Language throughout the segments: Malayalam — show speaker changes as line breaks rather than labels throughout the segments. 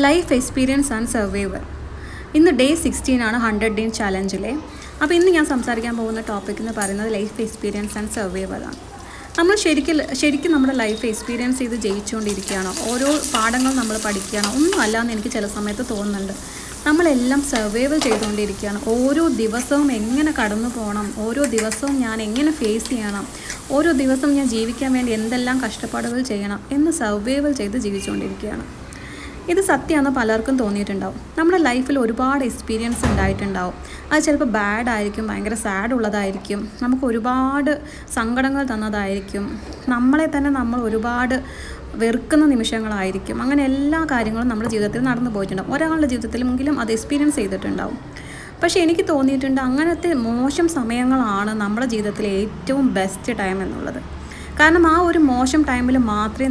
Life experience and survival. ഇന്ന് ഡേ 16 ആണ് 100 ഡേ ചാലഞ്ചിലെ. അപ്പോൾ ഇന്ന് ഞാൻ സംസാരിക്കാൻ പോകുന്ന ടോപ്പിക് എന്ന് പറയുന്നത് ലൈഫ് എക്സ്പീരിയൻസ് ആൻഡ് സർവൈവലാണ്. നമ്മൾ ശരിക്കും നമ്മുടെ ലൈഫ് എക്സ്പീരിയൻസ് ചെയ്ത് ജയിച്ചുകൊണ്ടിരിക്കുകയാണോ, ഓരോ പാഠങ്ങൾ നമ്മൾ പഠിക്കുകയാണോ, ഒന്നും അല്ലാന്ന് എനിക്ക് ചില സമയത്ത് തോന്നുന്നുണ്ട്. നമ്മളെല്ലാം സർവൈവൽ ചെയ്തുകൊണ്ടിരിക്കുകയാണ്. ഓരോ ദിവസവും എങ്ങനെ കടന്നു പോകണം, ഓരോ ദിവസവും ഞാൻ എങ്ങനെ ഫേസ് ചെയ്യണം, ഓരോ ദിവസവും ഞാൻ ജീവിക്കാൻ വേണ്ടി എന്തെല്ലാം കഷ്ടപ്പാടുകൾ ചെയ്യണം എന്ന് സർവൈവൽ ചെയ്ത് ജീവിച്ചുകൊണ്ടിരിക്കുകയാണ്. ഇത് സത്യമാണെന്ന് പലർക്കും തോന്നിയിട്ടുണ്ടാവും. നമ്മുടെ ലൈഫിൽ ഒരുപാട് എക്സ്പീരിയൻസ് ഉണ്ടായിട്ടുണ്ടാവും. അത് ചിലപ്പോൾ ബാഡ് ആയിരിക്കും, ഭയങ്കര സാഡ് ഉള്ളതായിരിക്കും, നമുക്ക് ഒരുപാട് സങ്കടങ്ങൾ തന്നതായിരിക്കും, നമ്മളെ തന്നെ നമ്മൾ ഒരുപാട് വെറുക്കുന്ന നിമിഷങ്ങളായിരിക്കും. അങ്ങനെ എല്ലാ കാര്യങ്ങളും നമ്മുടെ ജീവിതത്തിൽ നടന്നു പോയിട്ടുണ്ടാവും. ഒരാളുടെ ജീവിതത്തിലെങ്കിലും അത് എക്സ്പീരിയൻസ് ചെയ്തിട്ടുണ്ടാവും. പക്ഷേ എനിക്ക് തോന്നിയിട്ടുണ്ട് അങ്ങനത്തെ മോശം സമയങ്ങളാണ് നമ്മുടെ ജീവിതത്തിലെ ഏറ്റവും ബെസ്റ്റ് ടൈം എന്നുള്ളത്. കാരണം ആ ഒരു മോശം ടൈമിൽ മാത്രമേ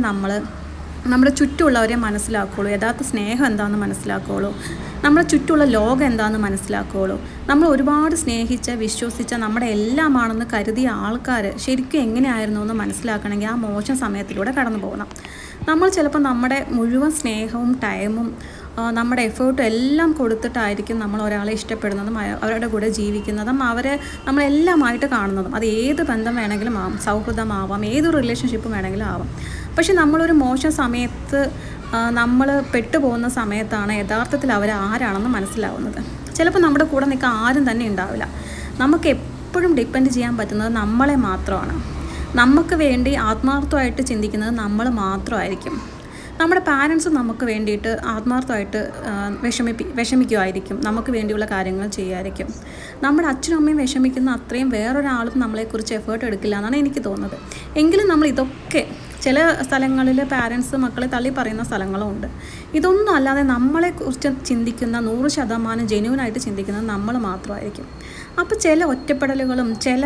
നമ്മുടെ ചുറ്റുമുള്ളവരെ മനസ്സിലാക്കുകയുള്ളൂ, യഥാർത്ഥ സ്നേഹം എന്താണെന്ന് മനസ്സിലാക്കുകയുള്ളൂ, നമ്മുടെ ചുറ്റുമുള്ള ലോകം എന്താണെന്ന് മനസ്സിലാക്കുകയുള്ളൂ. നമ്മൾ ഒരുപാട് സ്നേഹിച്ച വിശ്വസിച്ച നമ്മുടെ എല്ലാമാണെന്ന് കരുതിയ ആൾക്കാർ ശരിക്കും എങ്ങനെയായിരുന്നു എന്ന് മനസ്സിലാക്കണമെങ്കിൽ ആ മോശം സമയത്തിലൂടെ കടന്നു പോകണം. നമ്മൾ ചിലപ്പോൾ നമ്മുടെ മുഴുവൻ സ്നേഹവും ടൈമും നമ്മുടെ എഫേർട്ടും എല്ലാം കൊടുത്തിട്ടായിരിക്കും നമ്മൾ ഒരാളെ ഇഷ്ടപ്പെടുന്നതും അവരുടെ കൂടെ ജീവിക്കുന്നതും അവരെ നമ്മളെല്ലാമായിട്ട് കാണുന്നതും. അത് ഏത് ബന്ധം വേണമെങ്കിലും ആവാം, സൗഹൃദമാവാം, ഏത് റിലേഷൻഷിപ്പ് വേണമെങ്കിലും ആവാം. പക്ഷെ നമ്മളൊരു മോശം സമയത്ത് നമ്മൾ പെട്ടുപോകുന്ന സമയത്താണ് യഥാർത്ഥത്തിൽ അവർ ആരാണെന്ന് മനസ്സിലാവുന്നത്. ചിലപ്പോൾ നമ്മുടെ കൂടെ നിൽക്കാൻ ആരും തന്നെ ഉണ്ടാവില്ല. നമുക്ക് എപ്പോഴും ഡിപ്പെൻഡ് ചെയ്യാൻ പറ്റുന്നത് നമ്മളെ മാത്രമാണ്. നമുക്ക് വേണ്ടി ആത്മാർത്ഥമായിട്ട് ചിന്തിക്കുന്നത് നമ്മൾ മാത്രമായിരിക്കും. നമ്മുടെ പാരൻസ് നമുക്ക് വേണ്ടിയിട്ട് ആത്മാർത്ഥമായിട്ട് വിഷമിക്കുമായിരിക്കും, നമുക്ക് വേണ്ടിയുള്ള കാര്യങ്ങൾ ചെയ്യുമായിരിക്കും. നമ്മുടെ അച്ഛനും അമ്മയും വിഷമിക്കുന്ന അത്രയും വേറൊരാളും നമ്മളെക്കുറിച്ച് എഫേർട്ട് എടുക്കില്ല എന്നാണ് എനിക്ക് തോന്നുന്നത്. എങ്കിലും നമ്മൾ ഇതൊക്കെ ചില സ്ഥലങ്ങളിൽ പാരൻസ് മക്കളെ തള്ളി പറയുന്ന സ്ഥലങ്ങളും ഉണ്ട്. ഇതൊന്നും അല്ലാതെ നമ്മളെക്കുറിച്ച് ചിന്തിക്കുന്ന 100% ജെന്യൂനായിട്ട് ചിന്തിക്കുന്നത് നമ്മൾ മാത്രമായിരിക്കും. അപ്പോൾ ചില ഒറ്റപ്പെടലുകളും ചില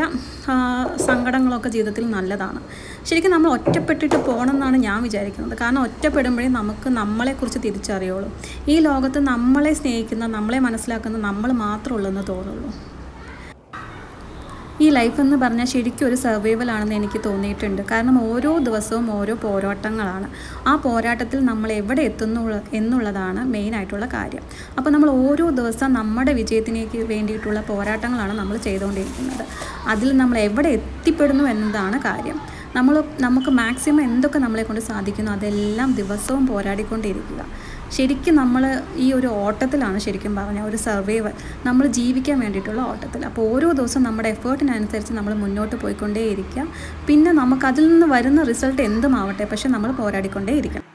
സങ്കടങ്ങളൊക്കെ ജീവിതത്തിൽ നല്ലതാണ്. ശരിക്കും നമ്മൾ ഒറ്റപ്പെട്ടിട്ട് പോകണം എന്നാണ് ഞാൻ വിചാരിക്കുന്നത്. കാരണം ഒറ്റപ്പെടുമ്പോഴേ നമുക്ക് നമ്മളെക്കുറിച്ച് തിരിച്ചറിയുള്ളൂ. ഈ ലോകത്ത് നമ്മളെ സ്നേഹിക്കുന്ന, നമ്മളെ മനസ്സിലാക്കുന്ന നമ്മൾ മാത്രമുള്ളൂ എന്ന് തോന്നുള്ളൂ. ഈ ലൈഫ് എന്ന് പറഞ്ഞാൽ ശരിക്കും ഒരു സർവൈവലാണെന്ന് എനിക്ക് തോന്നിയിട്ടുണ്ട്. കാരണം ഓരോ ദിവസവും ഓരോ പോരാട്ടങ്ങളാണ്. ആ പോരാട്ടത്തിൽ നമ്മൾ എവിടെ എത്തുന്നു എന്നുള്ളതാണ് മെയിനായിട്ടുള്ള കാര്യം. അപ്പോൾ നമ്മൾ ഓരോ ദിവസം നമ്മുടെ വിജയത്തിലേക്ക് വേണ്ടിയിട്ടുള്ള പോരാട്ടങ്ങളാണ് നമ്മൾ ചെയ്തുകൊണ്ടിരിക്കുന്നത്. അതിൽ നമ്മൾ എവിടെ എത്തിപ്പെടുന്നു എന്നതാണ് കാര്യം. നമുക്ക് മാക്സിമം എന്തൊക്കെ നമ്മളെ കൊണ്ട് സാധിക്കുന്നു അതെല്ലാം ദിവസവും പോരാടിക്കൊണ്ടിരിക്കുക. ശരിക്കും നമ്മൾ ഈ ഒരു ഓട്ടത്തിലാണ്, ശരിക്കും പറഞ്ഞാൽ ഒരു സർവൈവൽ, നമ്മൾ ജീവിക്കാൻ വേണ്ടിയിട്ടുള്ള ഓട്ടത്തിൽ. അപ്പോൾ ഓരോ ദിവസവും നമ്മുടെ എഫേർട്ടിനനുസരിച്ച് നമ്മൾ മുന്നോട്ട് പോയിക്കൊണ്ടേയിരിക്കുക. പിന്നെ നമുക്കതിൽ നിന്ന് വരുന്ന റിസൾട്ട് എന്തുമാവട്ടെ, പക്ഷെ നമ്മൾ പോരാടിക്കൊണ്ടേയിരിക്കണം.